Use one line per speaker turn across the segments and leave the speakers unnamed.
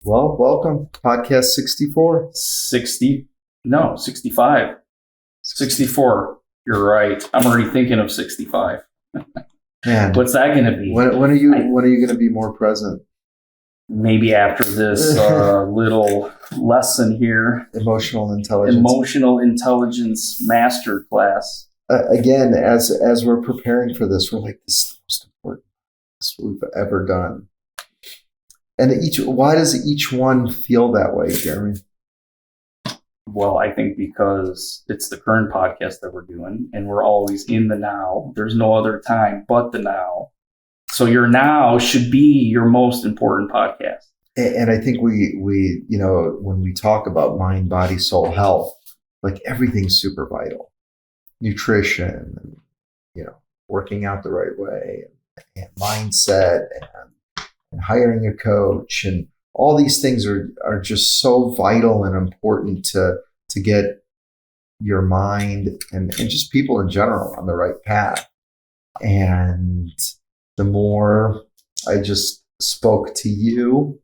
Well, welcome. Podcast 64.
65. 64. You're right. I'm already thinking of 65.
Man,
what's that going to be?
When are you going to be more present?
Maybe after this little lesson here.
Emotional intelligence.
Emotional intelligence masterclass.
Again, as we're preparing for this, we're like, this is the most important we've ever done. And why does each one feel that way, Jeremy?
Well, I think because it's the current podcast that we're doing, and we're always in the now. There's no other time but the now. So your now should be your most important podcast.
And I think we when we talk about mind, body, soul, health, like everything's super vital. Nutrition, working out the right way, and mindset, and hiring a coach, and all these things are just so vital and important to get your mind and just people in general on the right path. And the more I just spoke to you,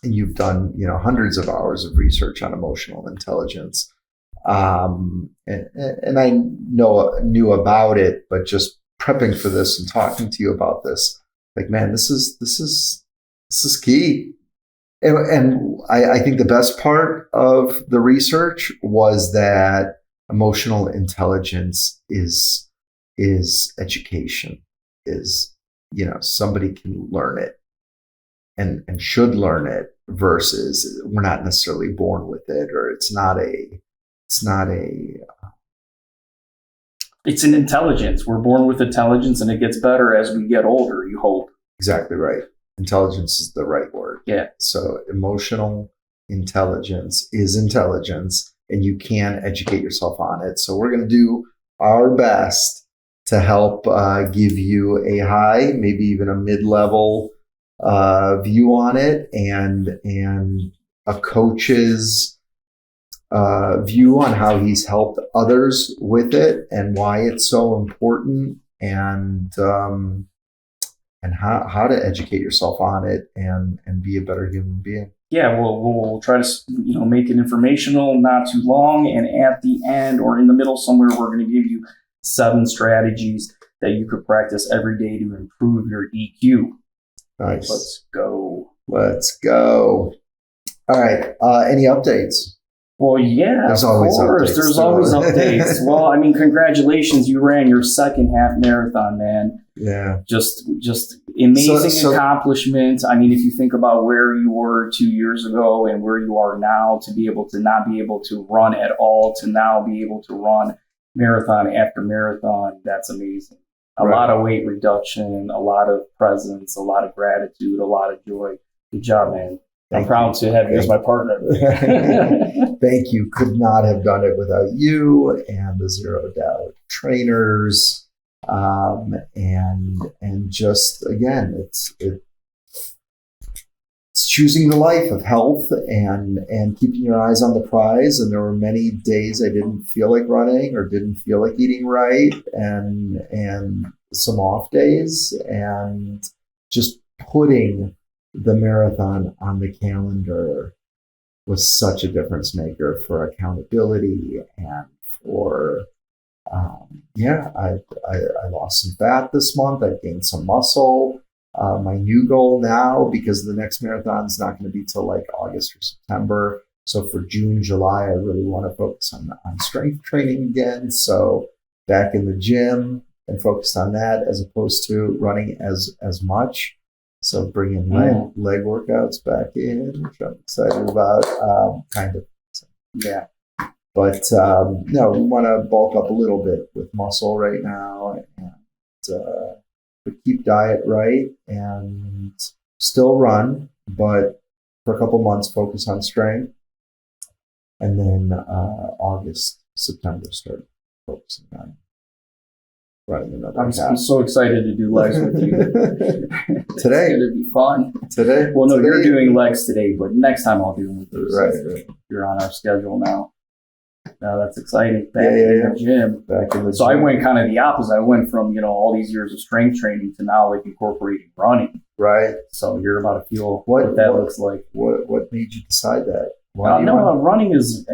and you've done hundreds of hours of research on emotional intelligence, and I knew about it, but just prepping for this and talking to you about this, like, man, this is key. And I think the best part of the research was that emotional intelligence is education, is somebody can learn it and should learn it, versus we're not necessarily born with it, or it's
an intelligence. We're born with intelligence, and it gets better as we get older, you hope.
Exactly right. Intelligence is the right word.
Yeah.
So emotional intelligence is intelligence, and you can educate yourself on it. So we're going to do our best to help give you a high, maybe even a mid-level view on it, and a coach's view on how he's helped others with it and why it's so important, and how to educate yourself on it and be a better human being.
Yeah, we'll try to make it informational, not too long, and at the end or in the middle somewhere, we're going to give you 7 strategies that you could practice every day to improve your EQ.
Nice.
Let's
go. All right. Any updates?
Well, yeah,
there's always updates.
There's always updates. Well, I mean, congratulations. You ran your second half marathon, man.
Yeah.
Just amazing accomplishment. I mean, if you think about where you were 2 years ago and where you are now, to be able to not be able to run at all, to now be able to run marathon after marathon, that's amazing. A lot of weight reduction, a lot of presence, a lot of gratitude, a lot of joy. Good job, man. I'm proud to have you as my partner.
Thank you. Could not have done it without you and the Zero Doubt trainers. And just, again, it's choosing the life of health and keeping your eyes on the prize. And there were many days I didn't feel like running or didn't feel like eating right, and some off days, and just putting the marathon on the calendar was such a difference maker for accountability and for, I lost some fat this month. I gained some muscle. My new goal now, because the next marathon is not going to be till like August or September. So for June, July, I really want to focus on strength training again. So back in the gym and focused on that as opposed to running as much. So bringing leg workouts back in, which I'm excited about, kind of. Yeah. But no, we want to bulk up a little bit with muscle right now, but keep diet right and still run, but for a couple months focus on strength. And then August, September, start focusing on running another half.
I'm so excited to do legs with you.
Today.
It's going to be fun.
Today?
Well, no, you're doing legs today, but next time I'll do them with you.
Right.
You're on our schedule now. Now that's exciting. Back in the gym. So I went kind of the opposite. I went from, all these years of strength training to now like incorporating running.
Right.
So you're about to feel what that looks like.
What made you decide that?
Running is,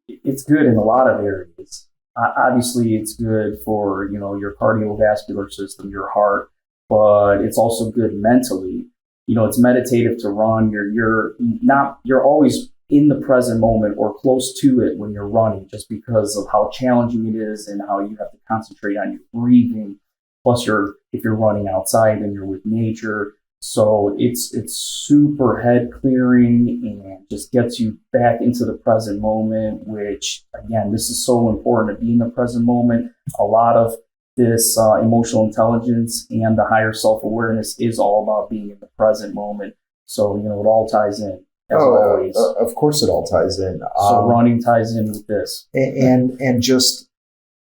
it's good in a lot of areas. Obviously, it's good for, your cardiovascular system, your heart, but it's also good mentally. It's meditative to run. You're always in the present moment or close to it when you're running, just because of how challenging it is and how you have to concentrate on your breathing. Plus, if you're running outside and you're with nature, so it's super head clearing and just gets you back into the present moment. Which again, this is so important to be in the present moment. A lot of this emotional intelligence and the higher self-awareness is all about being in the present moment. So it all ties in. As always.
Of course it all ties in.
So running ties in with this.
And just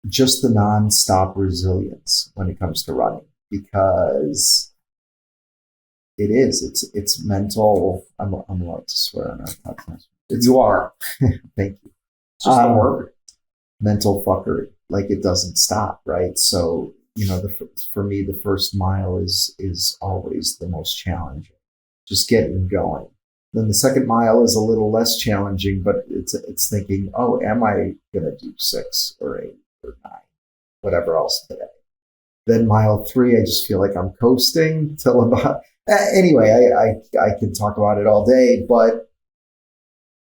the nonstop resilience when it comes to running, because it's mental. I'm allowed to swear on our podcast.
You are.
Thank you.
It's just a word.
Mental fuckery. Like, it doesn't stop, right? So, for me, the first mile is always the most challenging. Just getting going. Then the second mile is a little less challenging, but it's thinking, oh, am I going to do 6 or 8 or 9, whatever else today? Then mile 3, I just feel like I'm coasting till about. Anyway, I can talk about it all day, but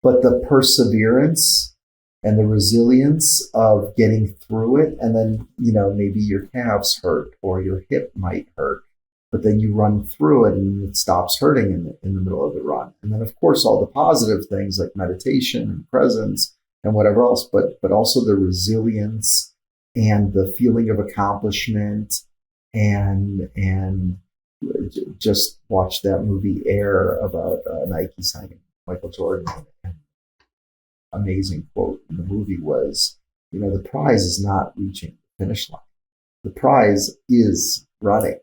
the perseverance and the resilience of getting through it, and then maybe your calves hurt or your hip might hurt. But then you run through it and it stops hurting in the middle of the run. And then, of course, all the positive things like meditation and presence and whatever else, but also the resilience and the feeling of accomplishment, and just watch that movie Air about Nike signing Michael Jordan. Amazing quote in the movie was, the prize is not reaching the finish line. The prize is running.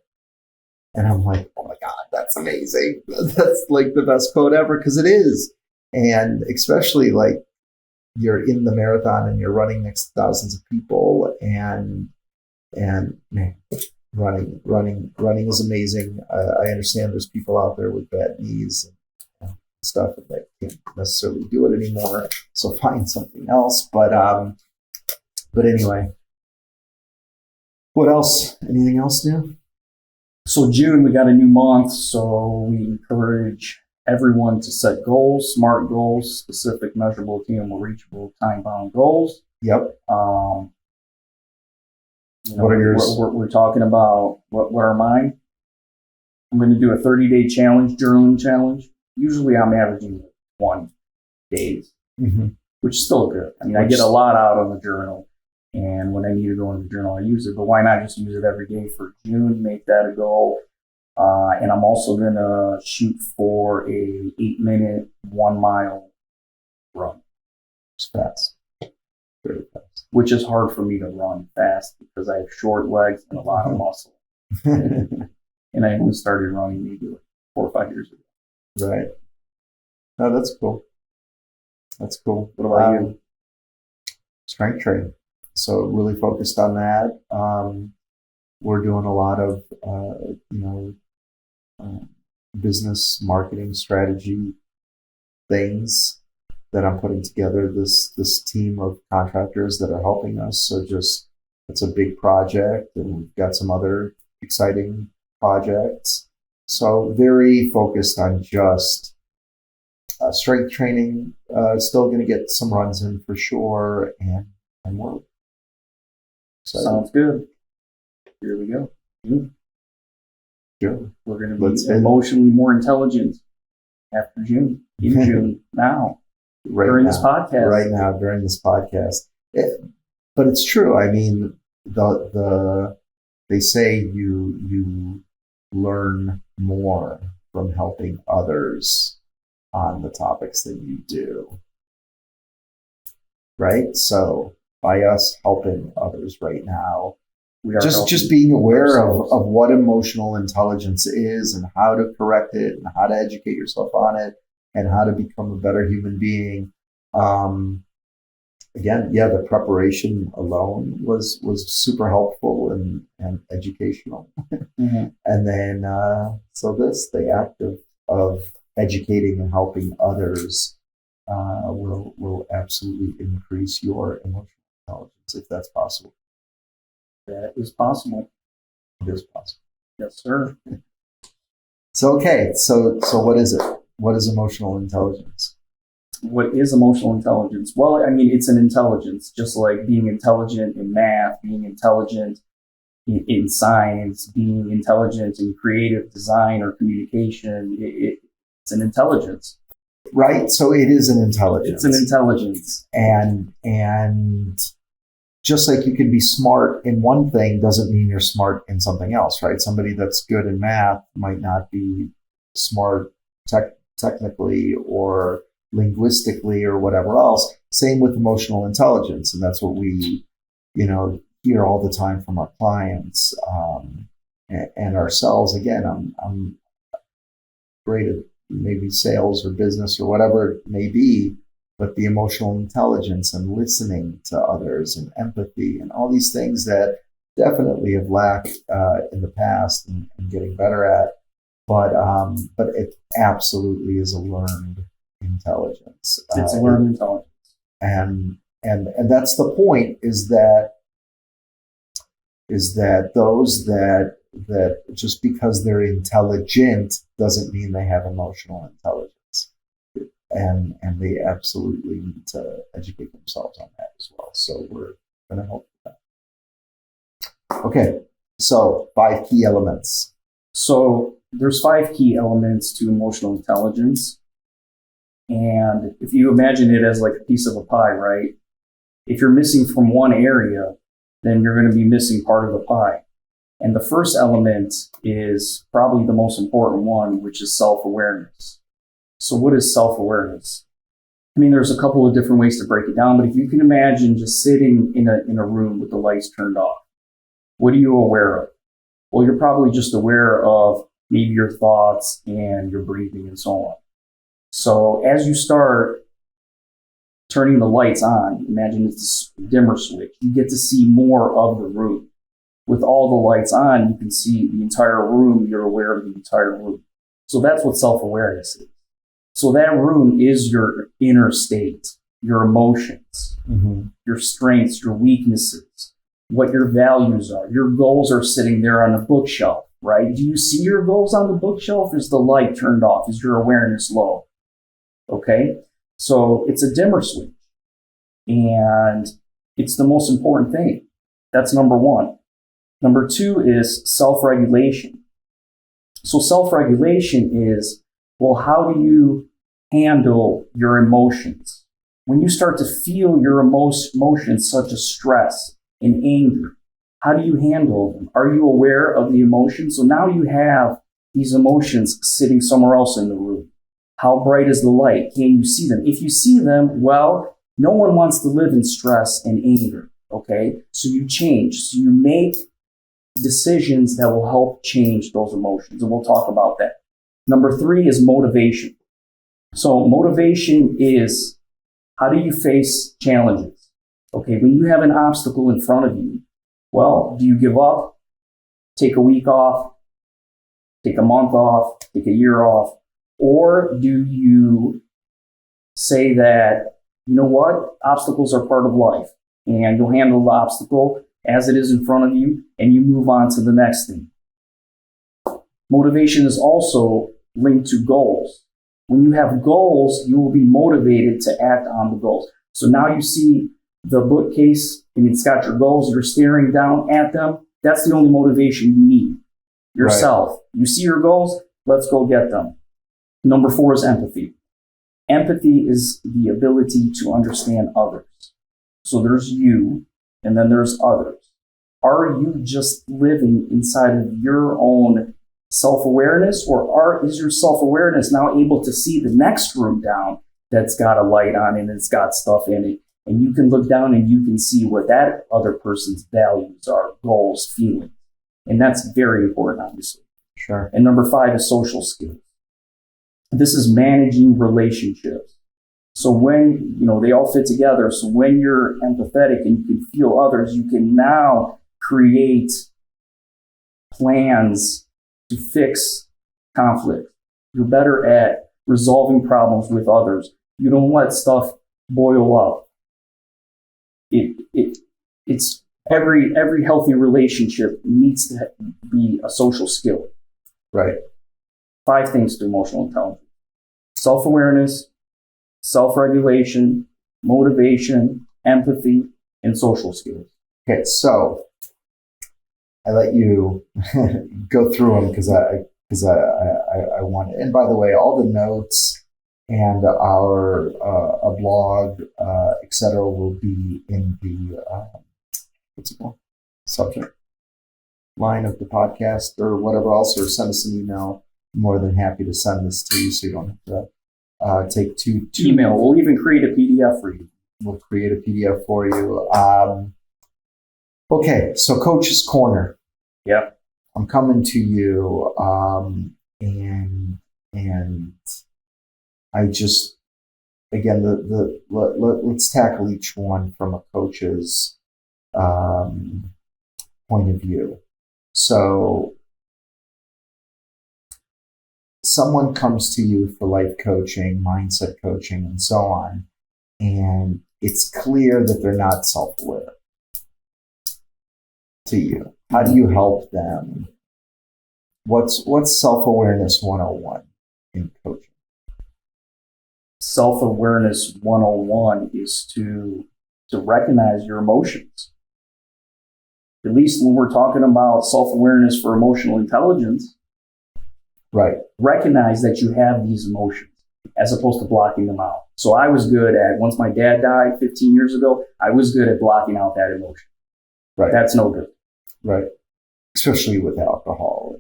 And I'm like, oh my God, that's amazing. That's like the best quote ever, because it is. And especially like you're in the marathon and you're running next to thousands of people, and man, running is amazing. I understand there's people out there with bad knees and stuff that can't necessarily do it anymore. So find something else. But anyway, what else? Anything else new?
So June, we got a new month, so we encourage everyone to set goals, SMART goals, specific, measurable, attainable, reachable, time-bound goals.
Yep.
What
are yours?
We're talking about what are mine. I'm going to do a 30-day journaling challenge. Usually I'm averaging 20 days, which is still good. I get a lot out of the journal. And when I need to go into the journal, I use it. But why not just use it every day for June? Make that a goal. And I'm also going to shoot for a 8-minute, 1-mile run. It's fast. Very fast. Which is hard for me to run fast because I have short legs and a lot of muscle. And I only started running maybe like 4 or 5 years ago.
Right. No, that's cool. That's cool.
What about you?
Strength training. So really focused on that. We're doing a lot of, business marketing strategy things that I'm putting together. This team of contractors that are helping us. So it's a big project, and we've got some other exciting projects. So very focused on just strength training. Still going to get some runs in for sure, and more.
Sounds good. Here we go.
June.
We're going to be emotionally more intelligent after June. In June now. During this podcast.
Right now, during this podcast. But it's true. I mean, they say you learn more from helping others on the topics that you do. Right? So by us helping others right now, we are just being aware of what emotional intelligence is and how to correct it and how to educate yourself on it and how to become a better human being. again, yeah, the preparation alone was super helpful and educational.
Mm-hmm.
And then the act of educating and helping others will absolutely increase your emotional intelligence if that's possible.
That is possible.
It is possible.
Yes, sir.
So okay, so what is it? What is emotional intelligence?
What is emotional intelligence? Well, I mean, it's an intelligence, just like being intelligent in math, being intelligent in science, being intelligent in creative design or communication. It's an intelligence.
Right. So it is an intelligence.
It's an intelligence.
And just like you can be smart in one thing doesn't mean you're smart in something else, right? Somebody that's good in math might not be smart technically or linguistically or whatever else. Same with emotional intelligence. And that's what we, hear all the time from our clients and ourselves. Again, I'm great at maybe sales or business or whatever it may be, but the emotional intelligence and listening to others and empathy and all these things that definitely have lacked in the past and getting better at. But it absolutely is a learned intelligence.
It's a learned intelligence.
And that's the point, is that those that just because they're intelligent doesn't mean they have emotional intelligence. And they absolutely need to educate themselves on that as well. So we're going to help with that. Okay, so 5 key elements.
So there's 5 key elements to emotional intelligence. And if you imagine it as like a piece of a pie, right? If you're missing from one area, then you're going to be missing part of the pie. And the first element is probably the most important one, which is self-awareness. So what is self-awareness? I mean, there's a couple of different ways to break it down, but if you can imagine just sitting in a room with the lights turned off, what are you aware of? Well, you're probably just aware of maybe your thoughts and your breathing and so on. So as you start turning the lights on, imagine it's a dimmer switch, you get to see more of the room. With all the lights on, you can see the entire room, you're aware of the entire room. So that's what self-awareness is. So that room is your inner state, your emotions, your strengths, your weaknesses, what your values are. Your goals are sitting there on a bookshelf, right? Do you see your goals on the bookshelf? Is the light turned off? Is your awareness low? Okay, so it's a dimmer switch, and it's the most important thing. That's number 1. Number 2 is self-regulation. So self-regulation is, well, how do you handle your emotions? When you start to feel your emotions such as stress and anger, how do you handle them? Are you aware of the emotions? So now you have these emotions sitting somewhere else in the room. How bright is the light? Can you see them? If you see them, well, no one wants to live in stress and anger, okay? So you change. So you make decisions that will help change those emotions, and we'll talk about that. Number 3 is motivation. So motivation is, how do you face challenges? Okay, when you have an obstacle in front of you, well, do you give up, take a week off, take a month off, take a year off? Or do you say that, you know what, obstacles are part of life, and you'll handle the obstacle as it is in front of you, and you move on to the next thing? Motivation is also linked to goals. When you have goals, you will be motivated to act on the goals. So now you see the bookcase, and it's got your goals, you're staring down at them. That's the only motivation you need. Yourself. Right. You see your goals, let's go get them. Number 4 is empathy. Empathy is the ability to understand others. So there's you, and then there's others. Are you just living inside of your own self-awareness, or is your self-awareness now able to see the next room down that's got a light on and it's got stuff in it? And you can look down and you can see what that other person's values are, goals, feelings. And that's very important, obviously.
Sure.
And number 5 is social skills. This is managing relationships. So when, they all fit together. So when you're empathetic and you can feel others, you can now create plans to fix conflict. You're better at resolving problems with others. You don't let stuff boil up. It's every healthy relationship needs to be a social skill.
Right.
5 things to emotional intelligence: self-awareness, self-regulation, motivation, empathy, and social skills.
Okay, so I let you go through them because I want it. And by the way, all the notes and our a blog, etc., will be in the what's it called? Subject line of the podcast or whatever else, or send us an email. I'm more than happy to send this to you so you don't have to take two
email. We'll even create a PDF for you.
We'll create a PDF for you. Okay, so Coach's Corner.
Yeah.
I'm coming to you, and I just, again, let's tackle each one from a coach's point of view. So someone comes to you for life coaching, mindset coaching, and so on, and it's clear that they're not self-aware to you. How do you help them? What's self-awareness 101 in coaching?
Self-awareness 101 is to recognize your emotions. At least when we're talking about self-awareness for emotional intelligence,
right?
Recognize that you have these emotions as opposed to blocking them out. So I was good at, once my dad died 15 years ago, I was good at blocking out that emotion.
Right.
That's no good.
Right. Especially with alcohol.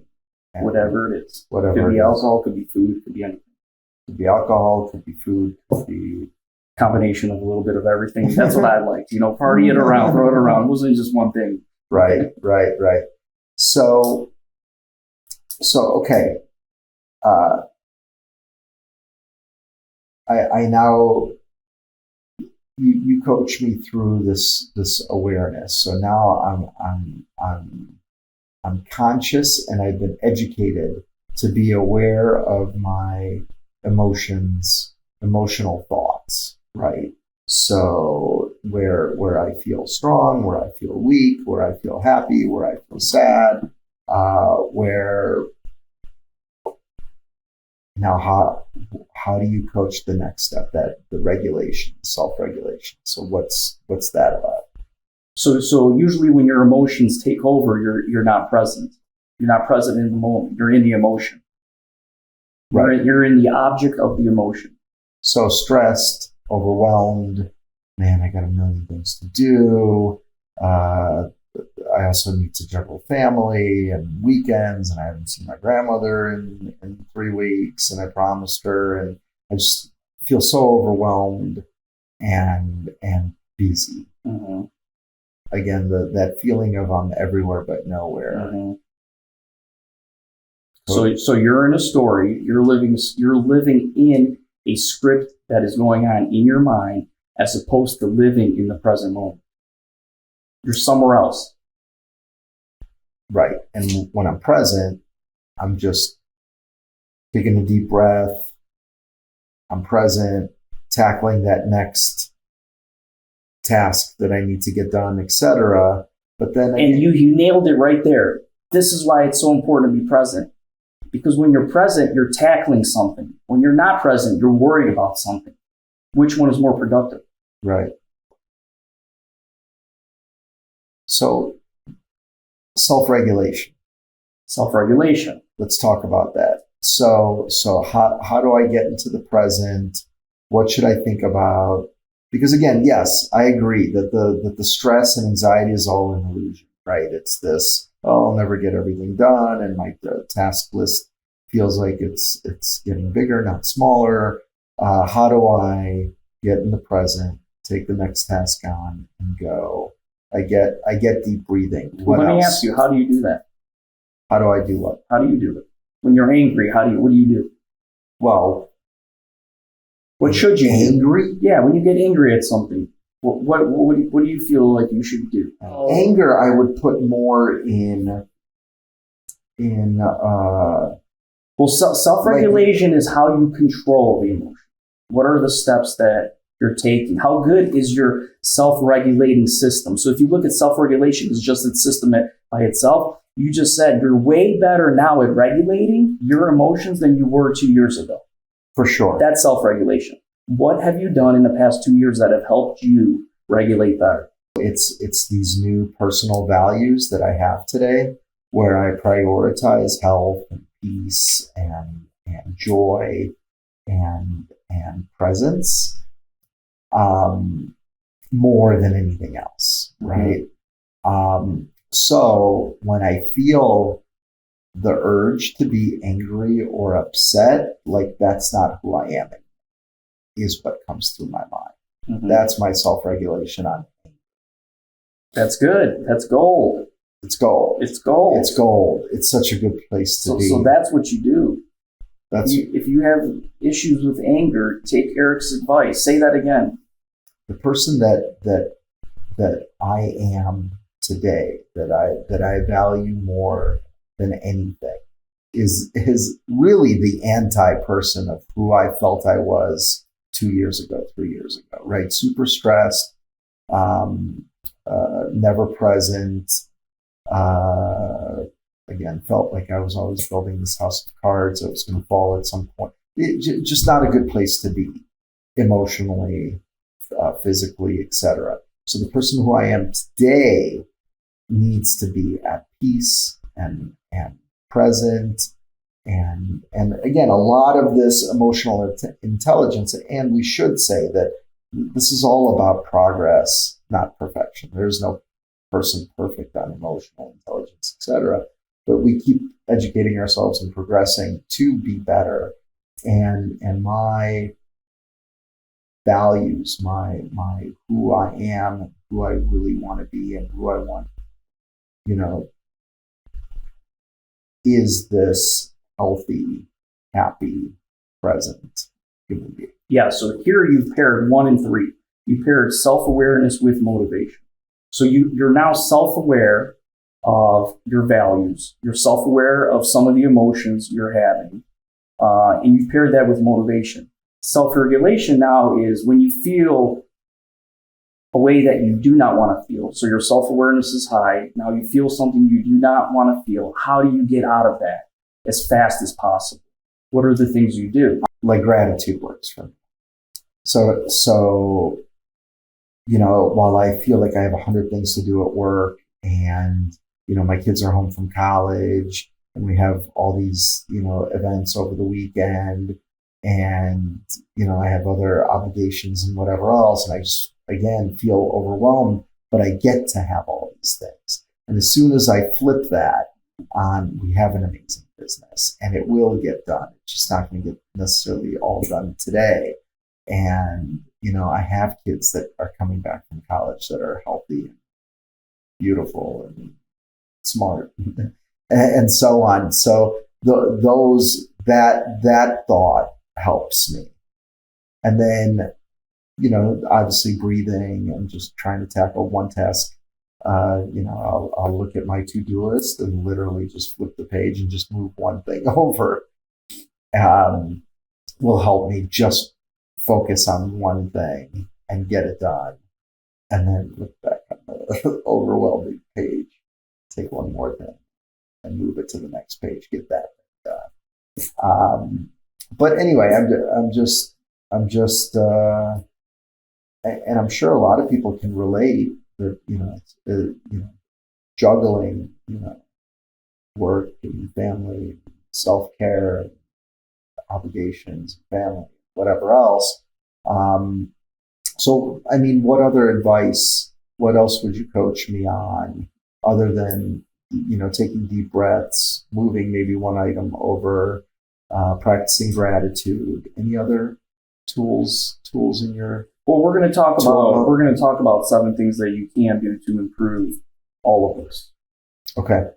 And whatever it is.
Whatever.
Could be alcohol, could be food, could be anything.
Could be alcohol, could be food, could be
combination of a little bit of everything. That's what I liked. Party it around, throw it around. It wasn't just one thing.
Right. So okay. I now you coach me through this awareness. So now I'm conscious, and I've been educated to be aware of my emotions, emotional thoughts, right? So where I feel strong, where I feel weak, where I feel happy, where I feel sad, where now how do you coach the next step, that the regulation, self-regulation? So what's that about?
So usually when your emotions take over, you're not present. You're not present in the moment. You're in the emotion. Right. You're in the object of the emotion.
So stressed, overwhelmed, man, I got a million things to do. I also need to juggle family and weekends, and I haven't seen my grandmother in 3 weeks, and I promised her, and I just feel so overwhelmed and busy.
Mm-hmm.
Again, that feeling of I'm everywhere but nowhere.
Mm-hmm. So you're in a story. You're living in a script that is going on in your mind, as opposed to living in the present moment. You're somewhere else.
Right. And when I'm present, I'm just taking a deep breath. I'm present, tackling that next task that I need to get done, etc. But then
you nailed it right there. This is why it's so important to be present. Because when you're present, you're tackling something. When you're not present, you're worried about something. Which one is more productive?
Right. So, self-regulation.
Self-regulation.
Let's talk about that. So how do I get into the present? What should I think about? Because again, yes, I agree that the stress and anxiety is all an illusion, right? It's this, I'll never get everything done, and my task list feels like it's getting bigger, not smaller. How do I get in the present, take the next task on, and go? I get deep breathing.
Let me ask you, how do you do that?
How do I do what?
How do you do it? When you're angry, what do you do?
Well,
What should you
angry?
Do? Yeah, when you get angry at something, what do you feel like you should do?
Anger, I would put more in
well, self-regulation is how you control the emotion. What are the steps that you're taking? How good is your self-regulating system? So if you look at self-regulation as just its system by itself, you just said you're way better now at regulating your emotions than you were 2 years ago.
For sure.
That's self-regulation. What have you done in the past 2 years that have helped you regulate better?
It's these new personal values that I have today, where I prioritize health and peace and joy and presence more than anything else, right? So when I feel the urge to be angry or upset, like that's not who I am anymore, is what comes through my mind. That's my self-regulation on anger. That's
good. That's gold.
It's gold.
It's gold.
It's gold. It's such a good place to be.
So that's what you do.
That's
if you have issues with anger, take Eric's advice. Say that again.
The person that I am today, that I value more than anything, is really the anti-person of who I felt I was 2 years ago, 3 years ago, right? Super stressed, never present. Again, felt like I was always building this house of cards that was going to fall at some point. Just not a good place to be emotionally, physically, etc. So the person who I am today needs to be at peace and present. And again, a lot of this emotional intelligence, and we should say that this is all about progress, not perfection. There's no person perfect on emotional intelligence, etc. But we keep educating ourselves and progressing to be better. And my values, my who I am, who I really want to be, and who I want, is this healthy, happy, present human being.
Yeah, so here you've paired 1 and 3. You paired self-awareness with motivation. So you're now self-aware of your values. You're self-aware of some of the emotions you're having. And you've paired that with motivation. Self-regulation now is when you feel a way that you do not want to feel. So your self-awareness is high. Now you feel something you do not want to feel. How do you get out of that as fast as possible? What are the things you do?
Like gratitude works for me. So while I feel like I have 100 things to do at work, and my kids are home from college, and we have all these events over the weekend, and I have other obligations and whatever else, and I just again feel overwhelmed, but I get to have all these things. And as soon as I flip that on, we have an amazing business, and it will get done. It's just not going to get necessarily all done today. And I have kids that are coming back from college that are healthy and beautiful and smart and so on. So that thought helps me. And then, obviously breathing and just trying to tackle one task. I'll look at my to-do list and literally just flip the page and just move one thing over. Will help me just focus on one thing and get it done. And then look back on the overwhelming page, take one more thing and move it to the next page, get that thing done. But anyway, I'm just, and I'm sure a lot of people can relate that, juggling, work and family, self-care, obligations, family, whatever else. So, what other advice, what else would you coach me on other than, taking deep breaths, moving maybe one item over, practicing gratitude? Any other tools in your...
Well, we're going to talk about 7 things that you can do to improve all of this.
Okay.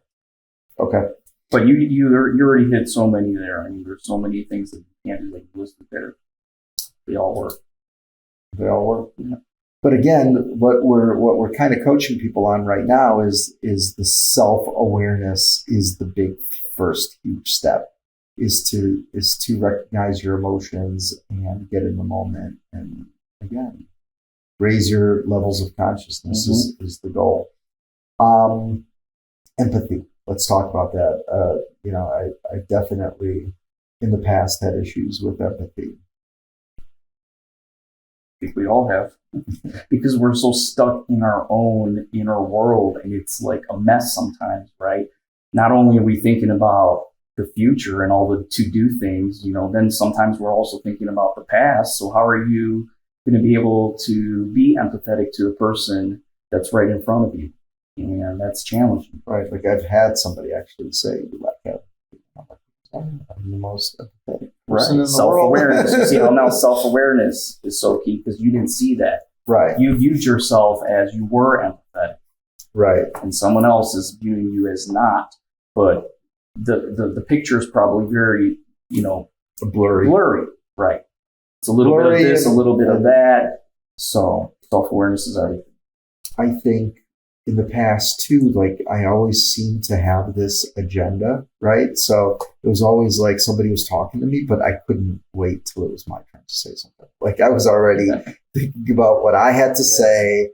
But you already hit so many there. There's so many things that you can do, like you listed there. They all work.
They all work.
Yeah.
But again, what we're kind of coaching people on right now is the self-awareness is the big first huge step, is to recognize your emotions and get in the moment, and again raise your levels of consciousness is the goal. Empathy. Let's talk about that. I definitely in the past had issues with empathy.
I think we all have, because we're so stuck in our own inner world, and it's like a mess sometimes, right? Not only are we thinking about the future and all the to-do things, then sometimes we're also thinking about the past. So how are you going to be able to be empathetic to a person that's right in front of you? And that's challenging.
Right. Like I've had somebody actually say, you lack empathy. I'm the most empathetic person in the
self-awareness.
world.
You see how now self-awareness is so key, because you didn't see that.
Right.
You viewed yourself as you were empathetic.
Right.
And someone else is viewing you as not. But the picture is probably very, blurry. Right. It's a little
blurry
bit of this, a little bit of that. So self-awareness is everything.
I think in the past too, like I always seemed to have this agenda, right? So it was always like somebody was talking to me, but I couldn't wait till it was my turn to say something. Like I was already thinking about what I had to say.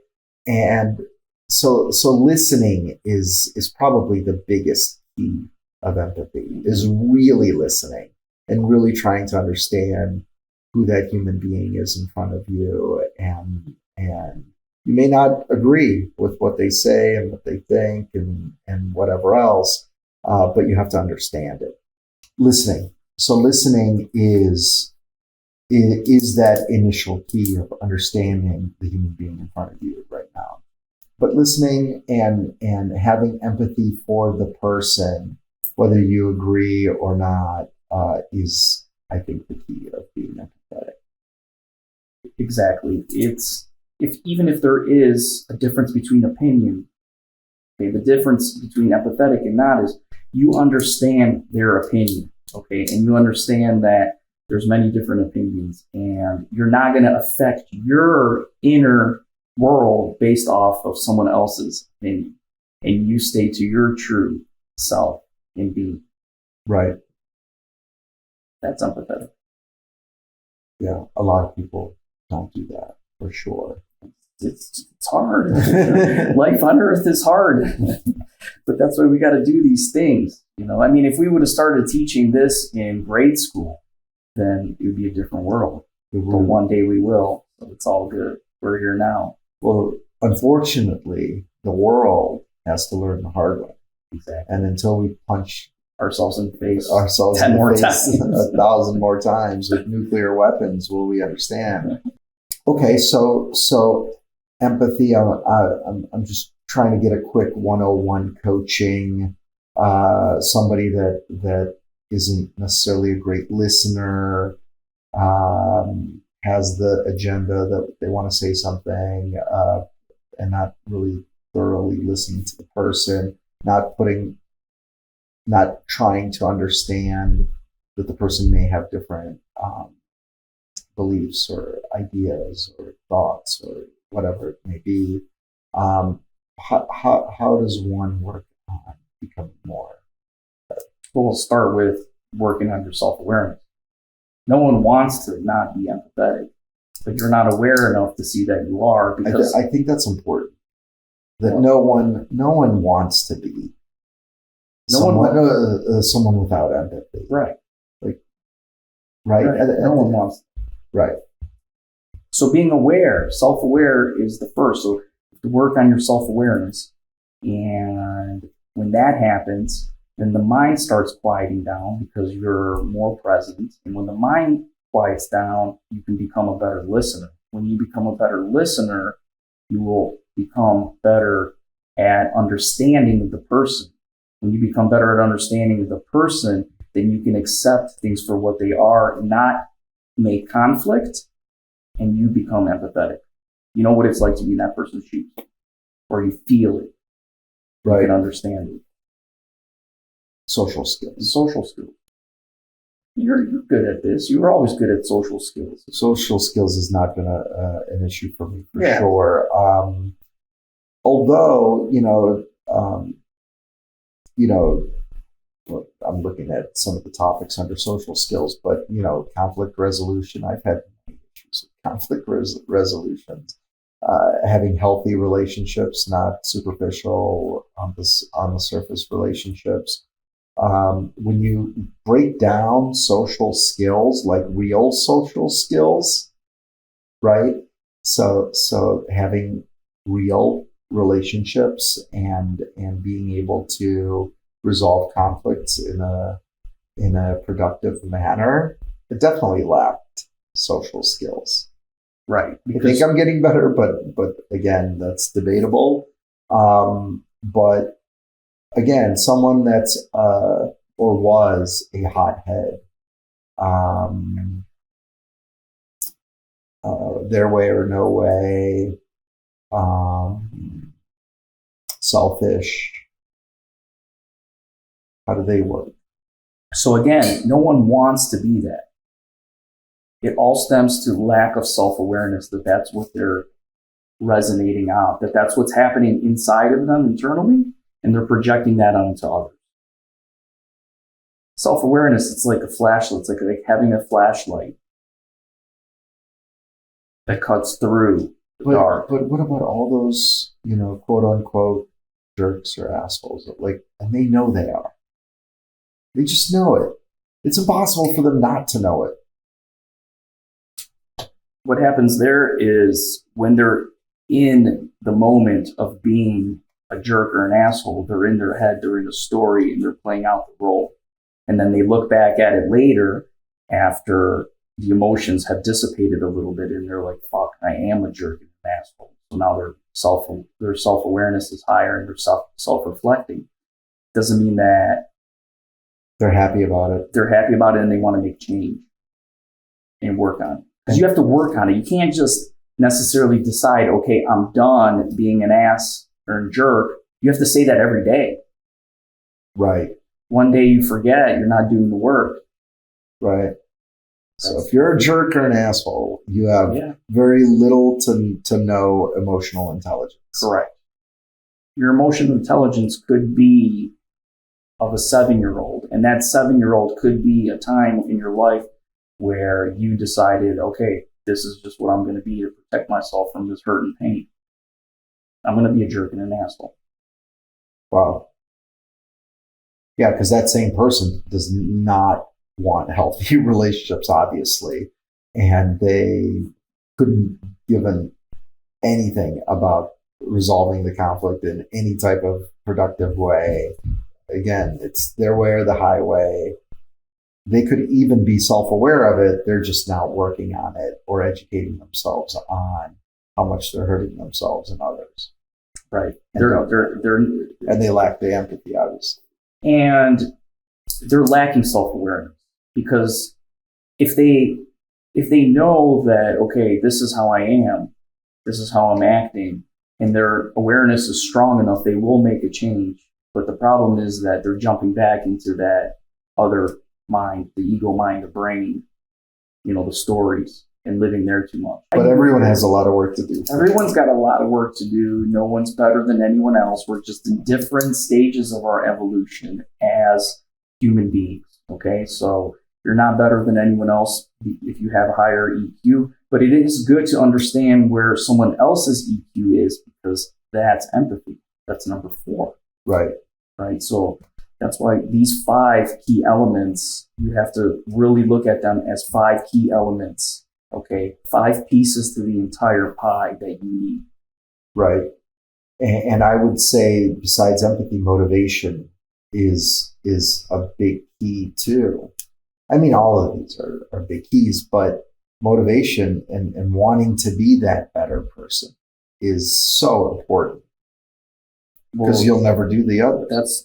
And so listening is probably the biggest key of empathy, is really listening and really trying to understand who that human being is in front of you, and you may not agree with what they say and what they think and whatever else, but you have to understand it. Listening. So listening is that initial key of understanding the human being in front of you right now. But listening and having empathy for the person, whether you agree or not, is, I think, the key of being empathetic.
Exactly. Even if there is a difference between opinion, okay, the difference between empathetic and not is you understand their opinion, okay, and you understand that there's many different opinions, and you're not going to affect your inner world based off of someone else's opinion, and you stay to your true self and being.
Right.
That's empathetic.
Yeah, a lot of people don't do that, for sure.
It's hard. Life on earth is hard. But that's why we got to do these things. If we would have started teaching this in grade school, then it would be a different world. But one day we will. So it's all good. We're here now.
Well, unfortunately, the world has to learn the hard way.
Exactly.
And until we punch
ourselves in the face
10
more times,
1,000 more times with nuclear weapons, will we understand? Okay, so empathy. I'm just trying to get a quick 101 coaching. Somebody that isn't necessarily a great listener, has the agenda that they want to say something, and not really thoroughly listening to the person, not trying to understand that the person may have different beliefs or ideas or thoughts or whatever it may be. How does one work on becoming more?
Well, we'll start with working on your self-awareness. No one wants to not be empathetic, but you're not aware enough to see that you are. Because
I think that's important. That no one wants to be someone without empathy.
Right.
Right.
No one wants.
Right.
So being aware, self-aware is the first. So to work on your self-awareness. And when that happens, then the mind starts quieting down because you're more present. And when the mind quiets down, you can become a better listener. When you become a better listener, you will become better at understanding the person. When you become better at understanding the person, then you can accept things for what they are, not make conflict, and you become empathetic. You know what it's like to be in that person's shoes, or you feel it.
Right.
You can understand it.
Social skills.
Social skills. you're good at this. You were always good at social skills.
Social skills has not been an issue for me for sure. Although, I'm looking at some of the topics under social skills, but, conflict resolution, I've had many issues with conflict resolutions. Having healthy relationships, not superficial on the surface relationships. When you break down social skills, like real social skills, right? So having real relationships and being able to resolve conflicts in a productive manner, it definitely lacked social skills.
Right.
I think I'm getting better, but again, that's debatable. But again, someone that's or was a hothead, their way or no way, selfish. How do they work?
So again, no one wants to be that. It all stems to lack of self-awareness, that's what they're resonating out, that's what's happening inside of them internally, and they're projecting that onto others. Self-awareness, it's like a flashlight. It's like having a flashlight that cuts through the dark.
But what about all those, quote unquote jerks or assholes? And they know they are. They just know it. It's impossible for them not to know it.
What happens there is when they're in the moment of being a jerk or an asshole, they're in their head, they're in a story, and they're playing out the role. And then they look back at it later after the emotions have dissipated a little bit, and they're like, fuck, I am a jerk and an asshole. So now their self-awareness is higher and they're self-reflecting. Doesn't mean that
they're happy about it.
They're happy about it and they want to make change and work on it. Because you have to work on it. You can't just necessarily decide, okay, I'm done being an ass or a jerk. You have to say that every day.
Right.
One day you forget, you're not doing the work.
Right. So if you're a jerk or an asshole, you have very little to no emotional intelligence.
Correct. Your emotional intelligence could be of a 7-year-old, and that 7-year-old could be a time in your life where you decided, okay, this is just what I'm going to be to protect myself from this hurt and pain. I'm going to be a jerk and an asshole.
Wow. Yeah, because that same person does not want healthy relationships, obviously, and they couldn't given anything about resolving the conflict in any type of productive way. Again, it's their way or the highway. They could even be self-aware of it. They're just not working on it or educating themselves on how much they're hurting themselves and others.
Right.
And they lack the empathy, obviously.
And they're lacking self-awareness, because if they know that, okay, this is how I am, this is how I'm acting, and their awareness is strong enough, they will make a change. But the problem is that they're jumping back into that other mind, the ego mind, the brain, the stories, and living there too much.
But everyone has a lot of work to do.
Everyone's got a lot of work to do. No one's better than anyone else. We're just in different stages of our evolution as human beings. Okay, so you're not better than anyone else if you have a higher EQ, but it is good to understand where someone else's EQ is, because that's empathy. That's number 4. Right. So that's why these 5 key elements, you have to really look at them as 5 key elements. Okay. 5 pieces to the entire pie that you need.
Right. And I would say, besides empathy, motivation is a big key too. I mean, all of these are big keys, but motivation and wanting to be that better person is so important. Because you'll never do the other.
That's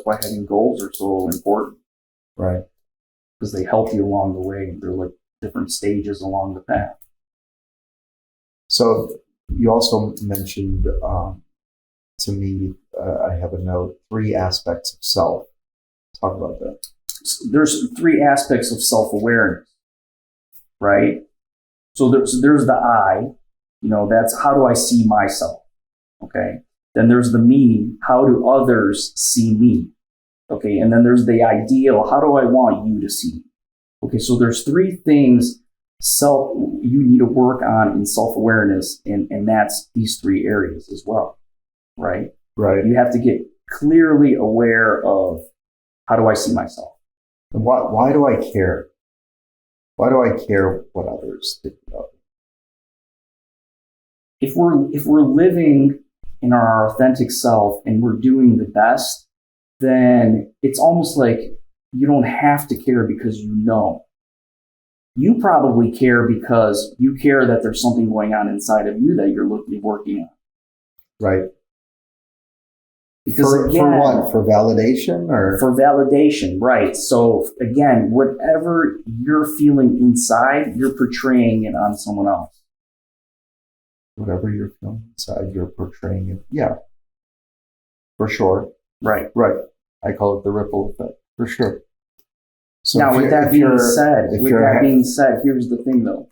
why having goals are so important.
Right.
Because they help you along the way. They're like different stages along the path.
So you also mentioned to me, I have a note, 3 aspects of self. Talk about that.
there's three aspects of self-awareness, right? So there's the I, that's how do I see myself? Okay. Then there's the me, how do others see me? Okay. And then there's the ideal, how do I want you to see me? Okay. So there's three things you need to work on in self-awareness, and that's these three areas as well, right?
Right.
You have to get clearly aware of how do I see myself?
And why do I care? Why do I care what others think about me?
If we're living in our authentic self and we're doing the best, then it's almost like you don't have to care because you know. You probably care because you care that there's something going on inside of you that you're working on.
Right.
Because
for what? For validation or?
For validation, right. So again, whatever you're feeling inside, you're portraying it on someone else.
Whatever you're feeling inside, you're portraying it. Yeah. For sure.
Right.
Right. I call it the ripple effect. For sure. So
now, with that being said, here's the thing though.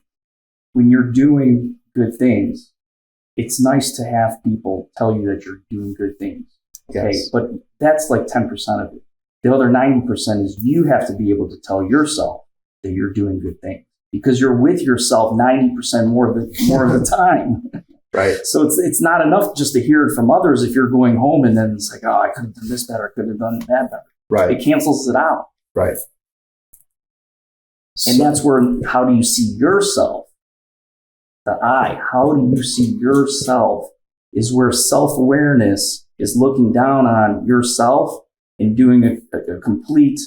When you're doing good things, it's nice to have people tell you that you're doing good things. Okay,
yes.
But that's like 10% of it. The other 90% is you have to be able to tell yourself that you're doing good things because you're with yourself 90% more of the time.
Right.
So it's not enough just to hear it from others if you're going home and then it's like, oh, I could have done this better, I could have done that better.
Right.
It cancels it out.
Right.
And that's where, how do you see yourself? The I, how do you see yourself is where self-awareness is looking down on yourself and doing a complete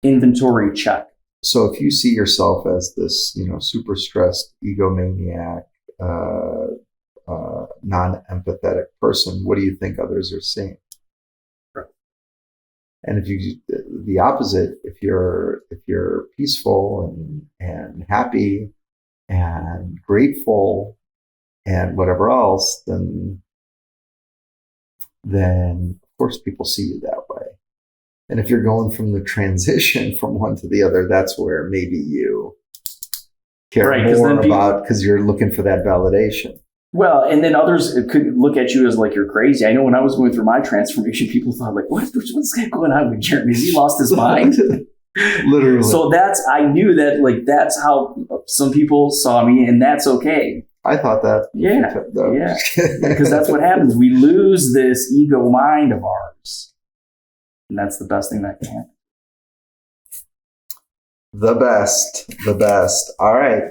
inventory check.
So if you see yourself as this, super stressed egomaniac, non-empathetic person, what do you think others are seeing?
Right.
And if you, the opposite, if you're peaceful and happy and grateful and whatever else, then of course people see you that way. And if you're going from the transition from one to the other, that's where maybe you care more about because you're looking for that validation.
Well, and then others could look at you as like you're crazy. I know when I was going through my transformation, people thought like, what's going on with Jeremy? Has he lost his mind?
Literally.
So I knew that like that's how some people saw me, and that's okay.
I thought that.
Yeah. Because that's what happens. We lose this ego mind of ours. And that's the best thing that can happen.
The best. All right.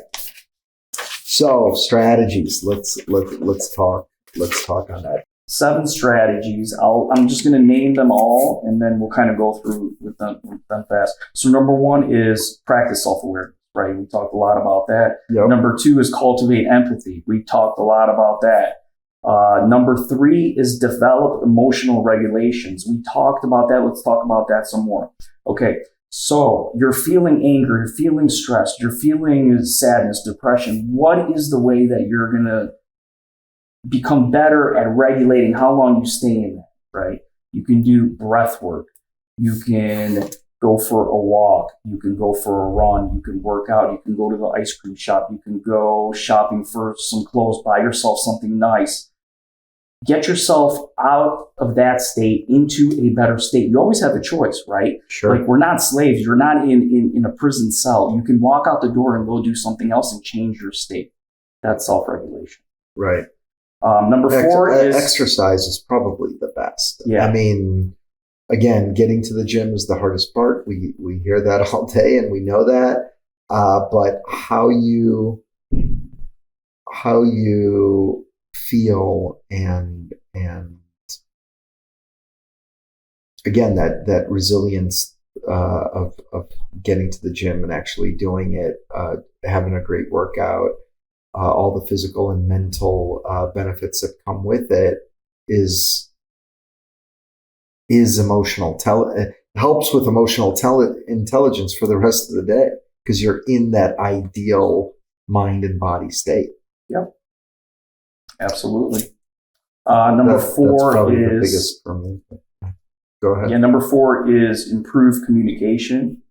So strategies. Let's talk on that. 7
strategies. I'm just going to name them all, and then we'll kind of go through with them fast. So number 1 is practice self-awareness. Right, we talked a lot about that.
Yep.
Number 2 is cultivate empathy. We talked a lot about that. Number 3 is develop emotional regulations. We talked about that. Let's talk about that some more. Okay, so you're feeling anger, you're feeling stressed, you're feeling sadness, depression. What is the way that you're going to become better at regulating how long you stay in that, right? You can do breath work. You can go for a walk. You can go for a run. You can work out. You can go to the ice cream shop. You can go shopping for some clothes. Buy yourself something nice. Get yourself out of that state into a better state. You always have a choice, right?
Sure.
Like we're not slaves. You're not in a prison cell. You can walk out the door and go do something else and change your state. That's self-regulation.
Right.
Number 4 is
exercise is probably the best.
Yeah.
I mean, again, getting to the gym is the hardest part. We hear that all day and we know that. But how you feel and again, that resilience of getting to the gym and actually doing it, having a great workout, all the physical and mental benefits that come with it is emotional. It helps with emotional intelligence for the rest of the day because you're in that ideal mind and body state.
Yep. Absolutely. Number 4
that's probably
is
the biggest for me. Go ahead.
Yeah, number 4 is improve communication.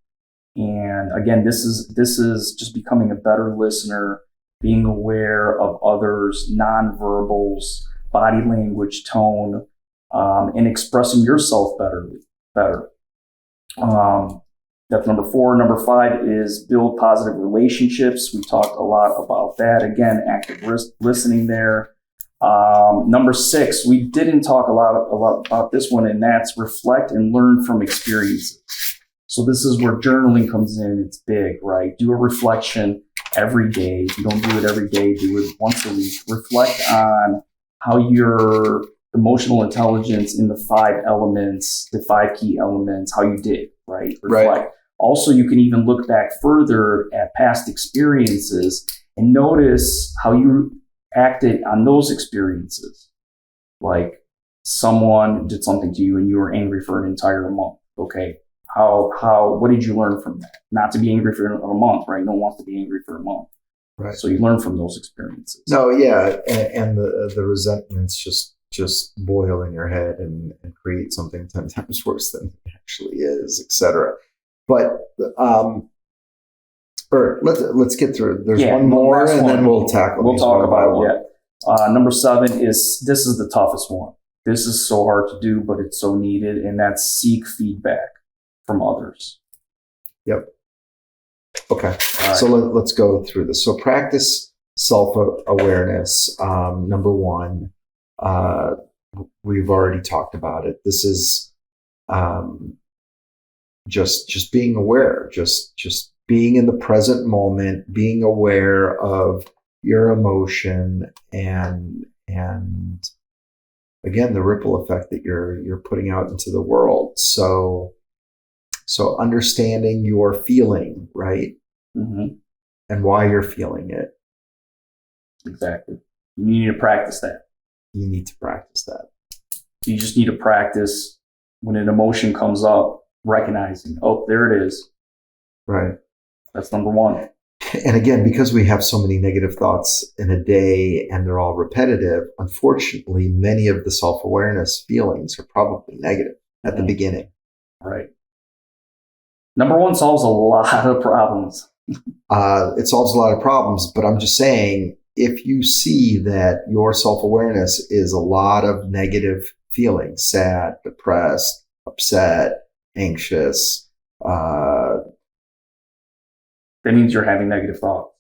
And again, this is just becoming a better listener, being aware of others, nonverbals, body language, tone, and expressing yourself better. That's number 4. Number 5 is build positive relationships. We talked a lot about that. Again, active listening there. Number 6, we didn't talk a lot about this one, and that's reflect and learn from experiences. So this is where journaling comes in. It's big, right? Do a reflection every day. If you don't do it every day, do it once a week. Reflect on how your emotional intelligence in the 5 elements, the 5 key elements, how you did, right? Reflect. Right. Also, you can even look back further at past experiences and notice how you acted on those experiences. Like someone did something to you and you were angry for an entire month. Okay. What did you learn from that? Not to be angry for a month, right? No one wants to be angry for a month. Right. So you learn from those experiences.
No, yeah. And the resentments just boil in your head and create something 10 times worse than it actually is, etc. But let's get through it. There's one more, and then we'll tackle.
We'll talk about it. Number 7 is this is the toughest one. This is so hard to do, but it's so needed, and that's seek feedback from others.
Yep. Okay. Right. So let's go through this. So practice self-awareness. Number 1, we've already talked about it. This is just being aware, just being in the present moment, being aware of your emotion and again, the ripple effect that you're putting out into the world. So understanding your feeling, right? Mm-hmm. And why you're feeling it.
Exactly. You need to practice that.
You need to practice that.
You just need to practice when an emotion comes up, recognizing, oh, there it is.
Right.
That's number 1.
And again, because we have so many negative thoughts in a day and they're all repetitive, unfortunately, many of the self-awareness feelings are probably negative at the beginning.
Right. Number 1 solves a lot of problems.
It solves a lot of problems, but I'm just saying, if you see that your self-awareness is a lot of negative feelings, sad, depressed, upset, anxious,
that means you're having negative thoughts.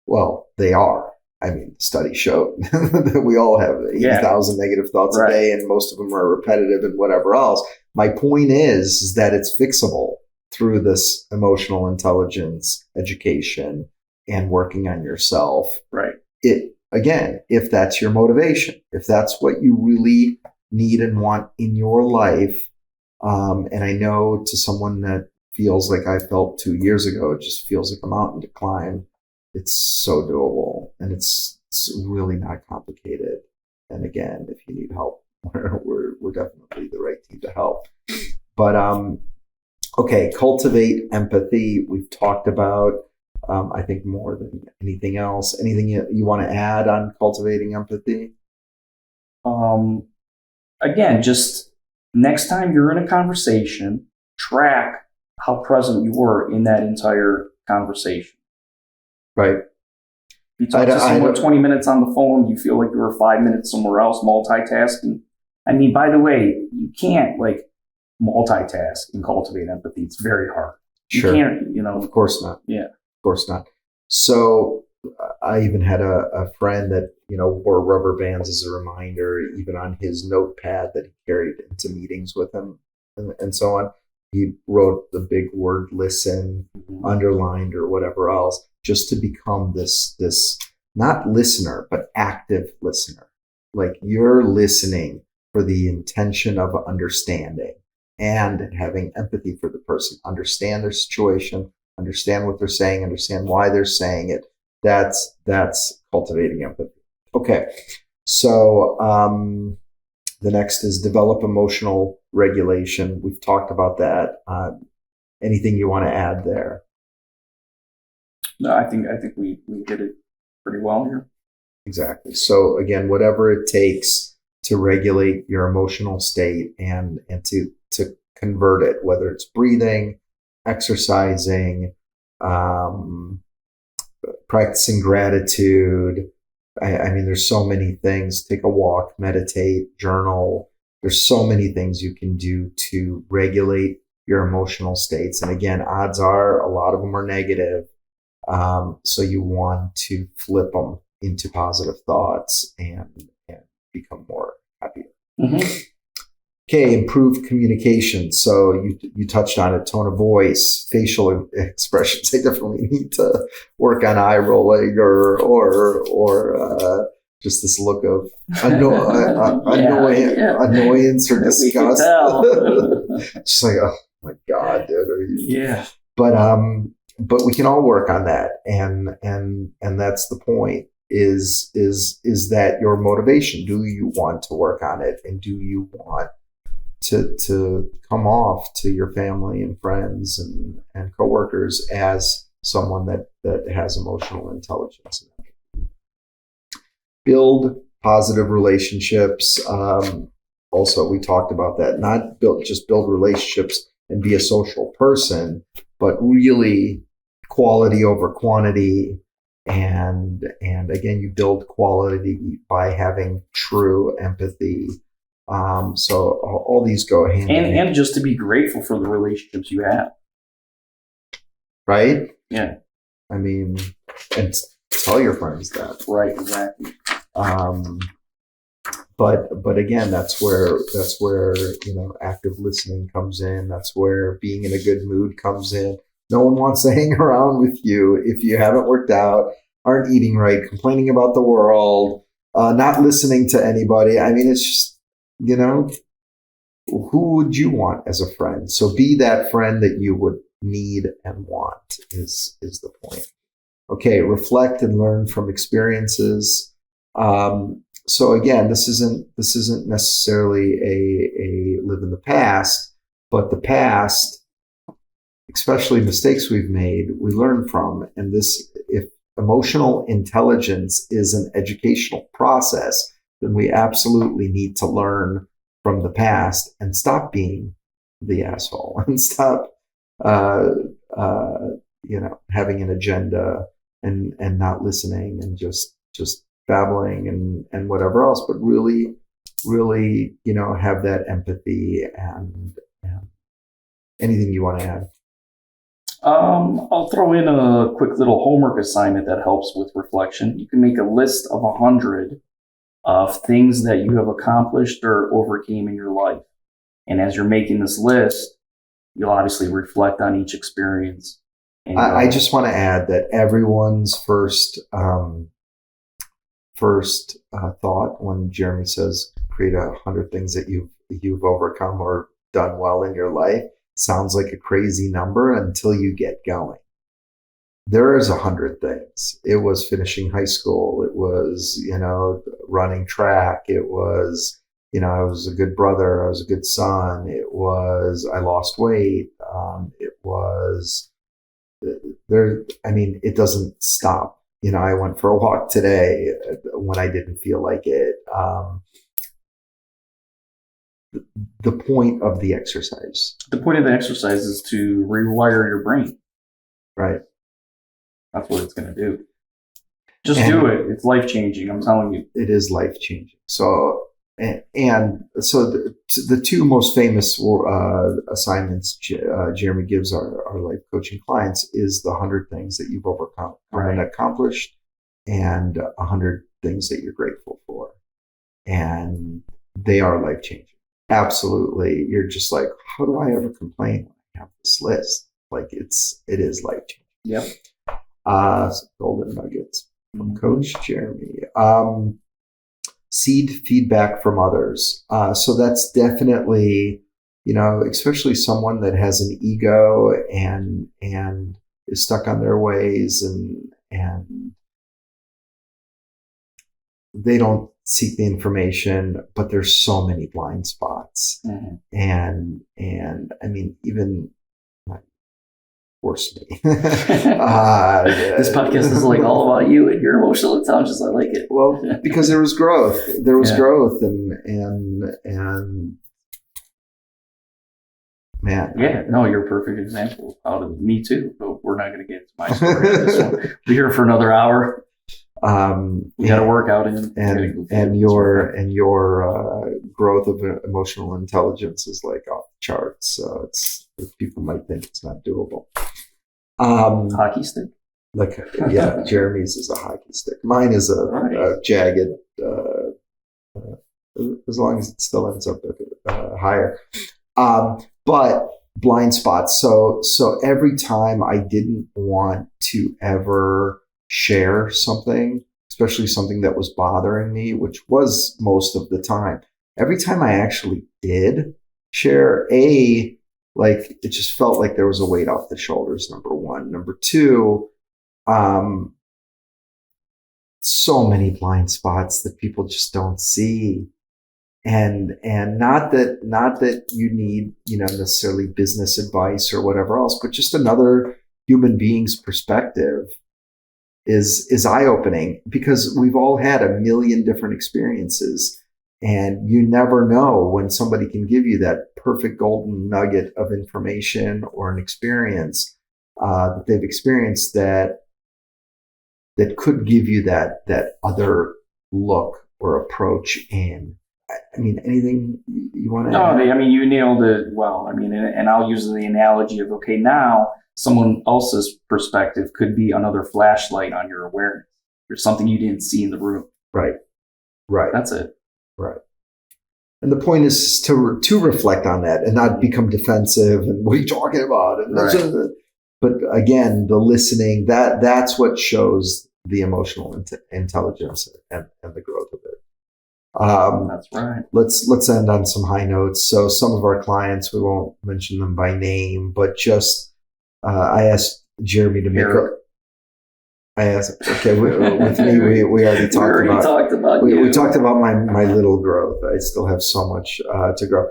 Well, they are. I mean, studies show that we all have 80,000 negative thoughts a day, and most of them are repetitive and whatever else. My point is that it's fixable through this emotional intelligence education and working on yourself.
Right.
Again, if that's your motivation, if that's what you really need and want in your life, and I know to someone that feels like I felt 2 years ago, it just feels like a mountain to climb. It's so doable, and it's really not complicated. And again, if you need help, we're definitely the right team to help. But okay, cultivate empathy. We've talked about, I think, more than anything else. Anything you want to add on cultivating empathy?
Again, just next time you're in a conversation, track how present you were in that entire conversation.
Right.
You talk to someone 20 minutes on the phone, you feel like you were 5 minutes somewhere else, multitasking. I mean, by the way, you can't multitask and cultivate empathy. It's very hard.
Sure.
You can't,
Of course not.
Yeah.
Of course not. So I even had a friend that, wore rubber bands as a reminder, even on his notepad that he carried into meetings with him and so on. He wrote the big word listen, underlined or whatever else, just to become this not listener, but active listener. Like you're listening for the intention of understanding and having empathy for the person, understand their situation, understand what they're saying, understand why they're saying it. That's cultivating empathy. Okay. So, the next is develop emotional regulation. We've talked about that. Anything you want to add there?
No, I think we did it pretty well here.
Exactly. So again, whatever it takes to regulate your emotional state and to convert it, whether it's breathing, exercising, practicing gratitude. I mean, there's so many things. Take a walk, meditate, journal. There's so many things you can do to regulate your emotional states. And again, odds are a lot of them are negative. So you want to flip them into positive thoughts and become more happier.
Mm-hmm.
Okay, improve communication. So you touched on it, tone of voice, facial expressions. I definitely need to work on eye rolling or just this look of annoyance or disgust. Just like, oh my God, dude.
Yeah.
But we can all work on that, and that's the point. Is that your motivation? Do you want to work on it, and do you want to come off to your family and friends and coworkers as someone that has emotional intelligence? Build positive relationships. Also, we talked about that. Not just build relationships and be a social person, but really quality over quantity. And again, you build quality by having true empathy. So all these go hand in hand.
And just to be grateful for the relationships you have.
Right?
Yeah.
I mean, and tell your friends that.
Right, exactly.
But again, that's where active listening comes in. That's where being in a good mood comes in. No one wants to hang around with you if you haven't worked out, aren't eating right, complaining about the world, not listening to anybody. I mean, it's just, who would you want as a friend? So be that friend that you would need and want is the point. Okay, reflect and learn from experiences. So again, this isn't necessarily a live in the past, but the past, especially mistakes we've made, we learn from. And if emotional intelligence is an educational process, then we absolutely need to learn from the past and stop being the asshole and stop, having an agenda and not listening and just babbling and whatever else, but really, have that empathy and anything you want to add.
I'll throw in a quick little homework assignment that helps with reflection. You can make a list of 100 of things that you have accomplished or overcame in your life. And as you're making this list, you'll obviously reflect on each experience. And
I just want to add that everyone's first thought when Jeremy says create 100 things that you've overcome or done well in your life sounds like a crazy number until you get going. There is 100 things. It was finishing high school. It was, running track. It was, I was a good brother. I was a good son. It was, I lost weight. It was there. I mean, it doesn't stop. I went for a walk today when I didn't feel like it. The point of the exercise.
The point of the exercise is to rewire your brain.
Right.
That's what it's going to do. Just do it. It's life-changing. I'm telling you.
It is life-changing. So, so the two most famous assignments Jeremy gives our life coaching clients is the 100 things that you've overcome and accomplished, and 100 things that you're grateful for, and they are life-changing. Absolutely. You're just like, how do I ever complain when I have this list? Like it is life-changing.
Yep.
Golden nuggets from Coach Jeremy. Seed feedback from others. So that's definitely, especially someone that has an ego and is stuck on their ways and they don't seek the information, but there's so many blind spots. Mm-hmm. And I mean, even course me.
This podcast is like all about you and your emotional intelligence. I like it.
Well, because there was growth. There was growth, and man.
Yeah, no, you're a perfect example out of me too. But we're not going to get into my story on this one. We're here for another hour. We got to work out
and your growth of emotional intelligence is like off the charts. So people might think it's not doable.
Hockey stick.
Like Jeremy's is a hockey stick. Mine is a jagged. As long as it still ends up higher. But blind spots. So every time I didn't want to ever share something, especially something that was bothering me, which was most of the time. Every time I actually did share, it just felt like there was a weight off the shoulders, number one. Number two, so many blind spots that people just don't see. And not that you need, necessarily business advice or whatever else, but just another human being's perspective is eye-opening, because we've all had a million different experiences, and you never know when somebody can give you that perfect golden nugget of information or an experience that they've experienced that could give you that other look or approach. And I mean, anything you want to add?
No, I mean, you nailed it well. I mean, and I'll use the analogy of, okay, now someone else's perspective could be another flashlight on your awareness. There's something you didn't see in the room.
Right.
That's it.
Right. And the point is to reflect on that and not become defensive and what are you talking about? And but again, the listening, that's what shows the emotional intelligence and the growth of it.
That's right.
Let's end on some high notes. So some of our clients, we won't mention them by name, but just I asked Jeremy to make with me, we already talked about
you.
We talked about my little growth. I still have so much to grow.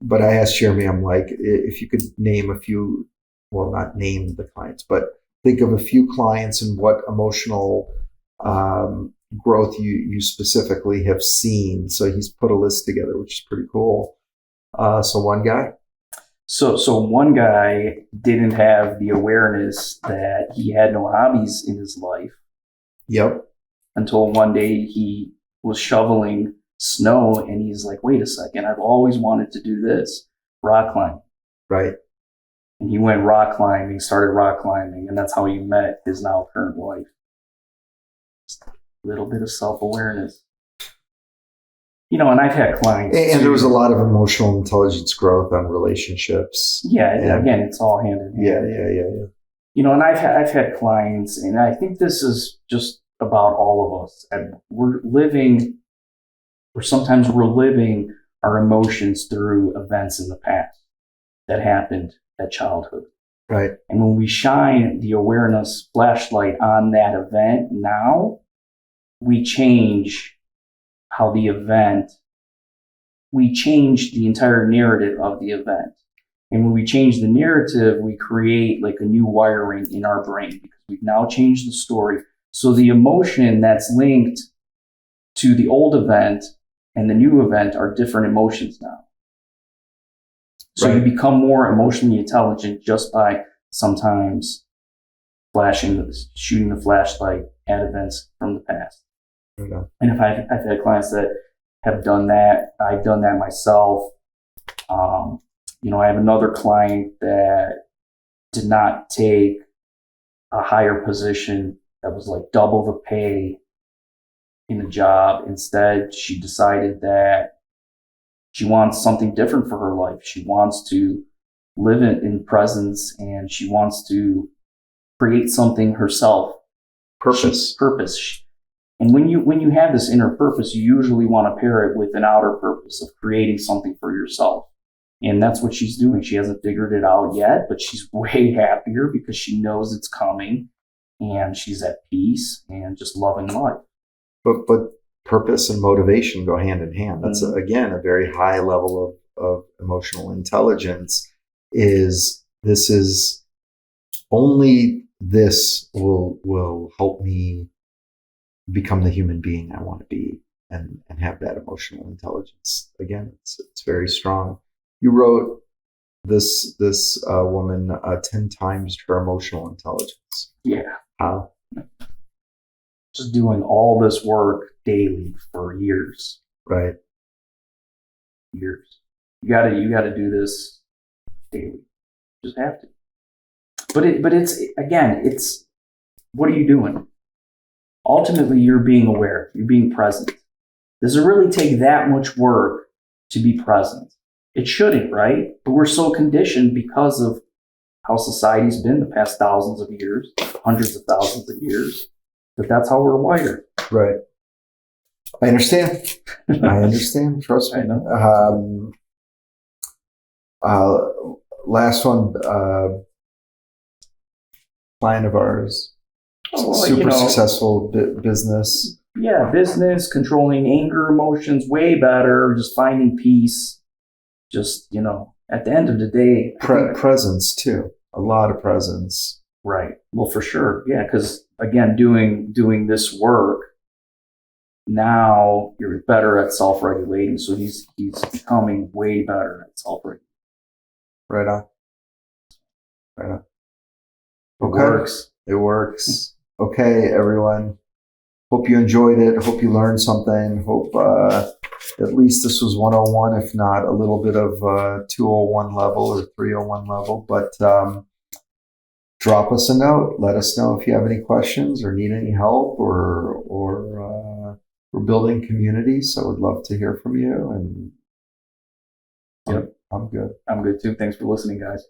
But I asked Jeremy, I'm like, if you could name a few, well, not name the clients, but think of a few clients and what emotional growth you specifically have seen. So he's put a list together, which is pretty cool. So one guy.
So one guy didn't have the awareness that he had no hobbies in his life.
Yep.
Until one day he was shoveling snow and he's like, wait a second, I've always wanted to do this, rock climbing.
Right.
And he went rock climbing, started rock climbing, and that's how he met his now current wife. Just a little bit of self-awareness. And I've had clients.
And there was a lot of emotional intelligence growth on relationships.
Yeah, again, it's all hand in hand.
Yeah.
And I've had clients, and I think this is just about all of us. And sometimes we're living our emotions through events in the past that happened at childhood.
Right.
And when we shine the awareness flashlight on that event now, we change we change the entire narrative of the event. And when we change the narrative, we create like a new wiring in our brain because we've now changed the story. So the emotion that's linked to the old event and the new event are different emotions now. So you become more emotionally intelligent just by sometimes shooting the flashlight at events from the past.
Okay.
And if I've had clients that have done that, I've done that myself. I have another client that did not take a higher position that was like double the pay in the job. Instead, she decided that she wants something different for her life. She wants to live in presence, and she wants to create something herself. Purpose. And when you have this inner purpose, you usually want to pair it with an outer purpose of creating something for yourself. And that's what she's doing. She hasn't figured it out yet, but she's way happier because she knows it's coming, and she's at peace and just loving life.
But purpose and motivation go hand in hand. That's, again, a very high level of emotional intelligence. This is only this will help me become the human being I want to be and have that emotional intelligence. Again, it's very strong. You wrote this woman 10 times her emotional intelligence.
Yeah.
How?
Just doing all this work daily for years.
Right.
Years. You gotta do this daily. Just have to. But it's what are you doing? Ultimately, you're being aware. You're being present. Does it really take that much work to be present? It shouldn't, right? But we're so conditioned because of how society's been the past thousands of years, hundreds of thousands of years, that's how we're wired.
Right. I understand. I understand. Trust me.
I know.
Last one. Client of ours. Super successful business.
Yeah, business, controlling anger, emotions, way better. Just finding peace. Just, at the end of the day.
Presence, too. A lot of presence.
Right. Well, for sure. Yeah, because, again, doing this work, now you're better at self-regulating. So he's becoming way better at self-regulating.
Right on.
Okay.
It works. Okay, everyone. Hope you enjoyed it. Hope you learned something. Hope at least this was 101, if not a little bit of 201 level or 301 level. But drop us a note. Let us know if you have any questions or need any help, or we're building communities. So we'd love to hear from you. And
yep,
I'm good.
I'm good too. Thanks for listening, guys.